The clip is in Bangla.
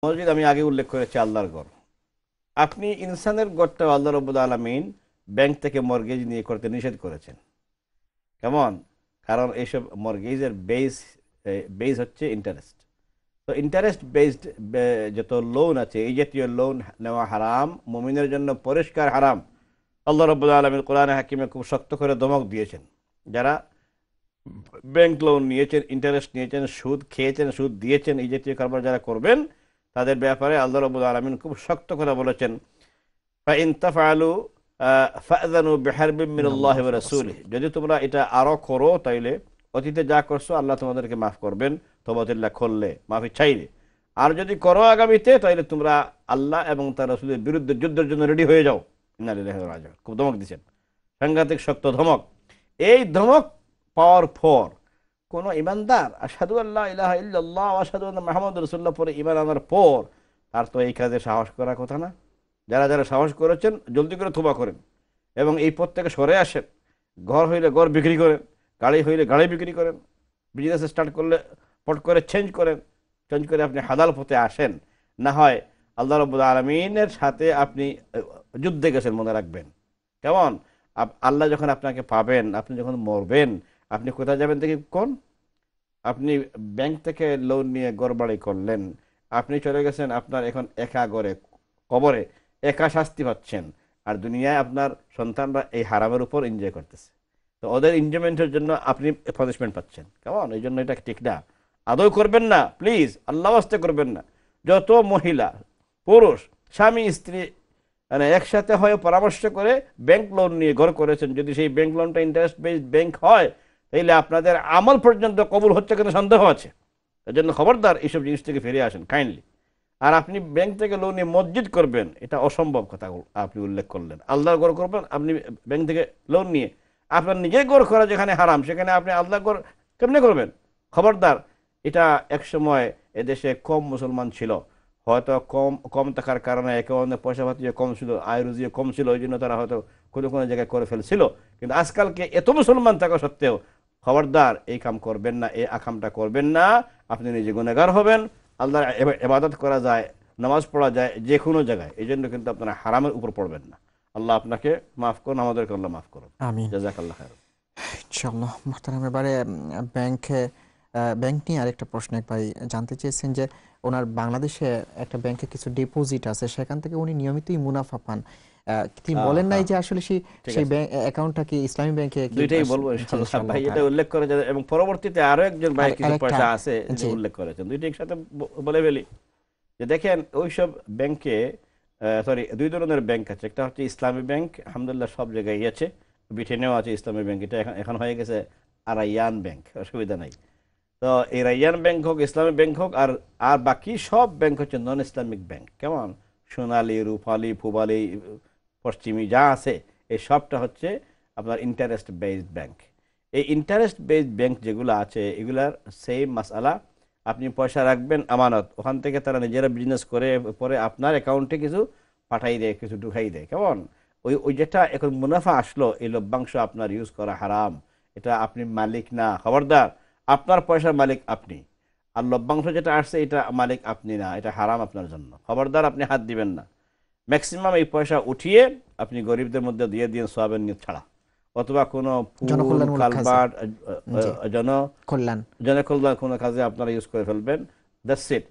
মসজিদ আমি আগে উল্লেখ করেছি আল্লাহর ঘর। আপনি ইনসানের ঘরটা আল্লাহ রাব্বুল আলামিন ব্যাংক থেকে মর্গেজ নিয়ে করতে নিষেধ করেছেন। কেমন? কারণ এইসব মর্গেজের বেস হচ্ছে ইন্টারেস্ট। তো ইন্টারেস্ট বেসড যত লোন আছে এই জাতীয় লোন নেওয়া হারাম, মুমিনের জন্য পরিষ্কার হারাম। আল্লাহ রাব্বুল আলামিন কোরআনে হাকিমে খুব শক্ত করে ধমক দিয়েছেন। যারা ব্যাংক লোন নিয়েছেন, ইন্টারেস্ট নিয়েছেন, সুদ খেয়েছেন, সুদ দিয়েছেন, এই জাতীয় কারবার যারা করবেন তাদের ব্যাপারে আল্লাহ রাব্বুল আলামিন খুব শক্ত করে বলেছেন, ফাইন তাফআলু ফাযানু বিহারবিম মিনাল্লাহি ওয়া রাসূলিহি, যদি তোমরা এটা আরো করো তাইলে অতীতে যা করছো আল্লাহ তোমাদেরকে মাফ করবেন তওবাতুল্লাহ করলে, মাফি চাইলে। আর যদি করো আগামীতে তাইলে তোমরা আল্লাহ এবং তার রাসূলের বিরুদ্ধে যুদ্ধের জন্য রেডি হয়ে যাও। ইন্না লিল্লাহি ওয়া ইন্না ইলাইহি রাজিউন। খুব ধমক দিয়েছেন, সাংঘাতিক শক্ত ধমক। এই ধমক পাওয়ার পর কোন ইমানদার আশহাদু আল্লা ইলাহা ইল্লাল্লাহ ওয়া আশহাদু আন্না মুহাম্মাদুর রাসূলুল্লাহ পরে ঈমান আনার পর তার তো এই কাজে সাহস করার কথা না। যারা যারা সাহস করেছেন জলদি করে তওবা করেন এবং এই পথ থেকে সরে আসেন। ঘর হইলে ঘর বিক্রি করেন, গাড়ি হইলে গাড়ি বিক্রি করেন, বিজনেস স্টার্ট করলে পট করে চেঞ্জ করে আপনি হালাল পথে আসেন। না হয় আল্লাহ রাব্বুল আলামিনের সাথে আপনি যুদ্ধে গেছেন, মনে রাখবেন। কেমন? আল্লাহ যখন আপনাকে পাবেন, আপনি যখন মরবেন, আপনি কোথায় যাবেন দেখি কোন? আপনি ব্যাংক থেকে লোন নিয়ে ঘরবাড়ি করলেন, আপনি চলে গেছেন আপনার এখন একা ঘরে, কবরে একা শাস্তি পাচ্ছেন। আর দুনিয়ায় আপনার সন্তানরা এই হারামের উপর এনজয় করতেছে। তো ওদের এনজয়মেন্টের জন্য আপনি পানিশমেন্ট পাচ্ছেন। কেমন? এই জন্য এটা ঠিক না, আদৌ করবেন না, প্লিজ আল্লাহ ওয়াস্তে করবেন না। যত মহিলা পুরুষ স্বামী স্ত্রী মানে একসাথে হয়ে পরামর্শ করে ব্যাংক লোন নিয়ে ঘর করেছেন, যদি সেই ব্যাংক লোনটা ইন্টারেস্ট বেসড ব্যাংক হয় তাহলে আপনাদের আমল পর্যন্ত কবুল হচ্ছে কিনা সন্দেহ আছে। এর জন্য খবরদার এইসব জিনিস থেকে ফিরে আসেন কাইন্ডলি। আর আপনি ব্যাংক থেকে লোন নিয়ে মসজিদ করবেন, এটা অসম্ভব কথা আপনি উল্লেখ করলেন। আল্লাহর ঘর করবেন আপনি ব্যাংক থেকে লোন নিয়ে, আপনার নিজের ঘর করা যেখানে হারাম সেখানে আপনি আল্লাহর ঘর কেমনে করবেন? খবরদার। এটা একসময় এদেশে কম মুসলমান ছিল, হয়তো কম কম থাকার কারণে একে অন্যের পয়সা পাতিও কম ছিল, আয় রুজিও কম ছিল, ওই জন্য তারা হয়তো কোনো কোনো জায়গায় করে ফেলছিল। কিন্তু আজকালকে এত মুসলমান থাকা সত্ত্বেও খবরদার এই কাম করবেন না, এই আকামটা করবেন না। আপনি নিজে গুনাহগার হবেন। আল্লাহর ইবাদত করা যায়, নামাজ পড়া যায় যে কোনো জায়গায়, এই জন্য কিন্তু আপনারা হারামের উপর পড়বেন না। আল্লাহ আপনাকে মাফ করুন, আমাদেরকে আল্লাহ মাফ করুন। আমিন জাযাকাল্লাহ খায়র। ইনশাআল্লাহ। মুহতারাম, এবারে ব্যাংকে ব্যাংক নিয়ে আরেকটা প্রশ্ন এক ভাই জানতে চেয়েছেন যে ওনার বাংলাদেশে একটা ব্যাংকে কিছু ডিপোজিট আছে, সেখান থেকে উনি নিয়মিতই মুনাফা পান। তিনি বলেন নাই হ্যাঁ, যে আসলে ঠিক সেই আছে, অ্যাকাউন্টটা কি ইসলামী ব্যাংকে কি? দুইটাই বলবো জি ইনশাআল্লাহ। ইনশাআল্লাহ ভাই এটা তাআলা। উল্লেখ করে যাবে এবং পরবর্তীতে আরো একজন ভাই কিছু আরেকটা, পয়সা আছে যে জি উল্লেখ করেছেন, দুইটা একসাথে বলে ফেলি। যে দেখেন ওইসব ব্যাংকে, সরি, দুই ধরনের ব্যাংক আছে। একটা হচ্ছে ইসলামী ব্যাংক, আলহামদুলিল্লাহ সব জায়গায় আছে, ব্রিটেনেও আছে ইসলামী ব্যাংক। এটা এখন এখন হয়ে গেছে আরাইয়ান ব্যাংক, অসুবিধা নাই। তো এই রাইয়ান ব্যাংক হোক, ইসলামী ব্যাংক হোক, আর আর বাকি সব ব্যাংক হচ্ছে নন ইসলামিক ব্যাংক। কেমন? সোনালী, রূপালী, পূবালী, পশ্চিমী যা আছে এই সবটা হচ্ছে আপনার ইন্টারেস্ট বেসড ব্যাংক। এই ইন্টারেস্ট বেসড ব্যাংক যেগুলো আছে এগুলার সেম মাসআলা। আপনি পয়সা রাখবেন আমানত, ওখান থেকে তারা নিজেরা বিজনেস করে পরে আপনার অ্যাকাউন্টে কিছু পাঠাই দেয়, কিছু ঢুকাই দেয়। কেমন? ওই ওই যেটা এখন মুনাফা আসলো এই লভ্যাংশ আপনার ইউজ করা হারাম। এটা আপনি মালিক না, খবরদার। আপনার পয়সার মালিক আপনি, আর লভ্যাংশ যেটা আসছে এটা মালিক আপনি না, এটা হারাম আপনার জন্য। খবরদার আপনি হাত দিবেন না। ম্যাক্সিমাম এই পয়সা উঠিয়ে আপনি গরিবদের মধ্যে দিয়ে দিন সওয়াবের নিয়ত ছাড়া, অথবা কোনো পুল জনকল্যাণমূলক কাজে। কালভার্ট জি, জন কল্যাণ। জনকল্যাণ কোনো কাজে আপনারা ইউজ করে ফেলবেন। That's it.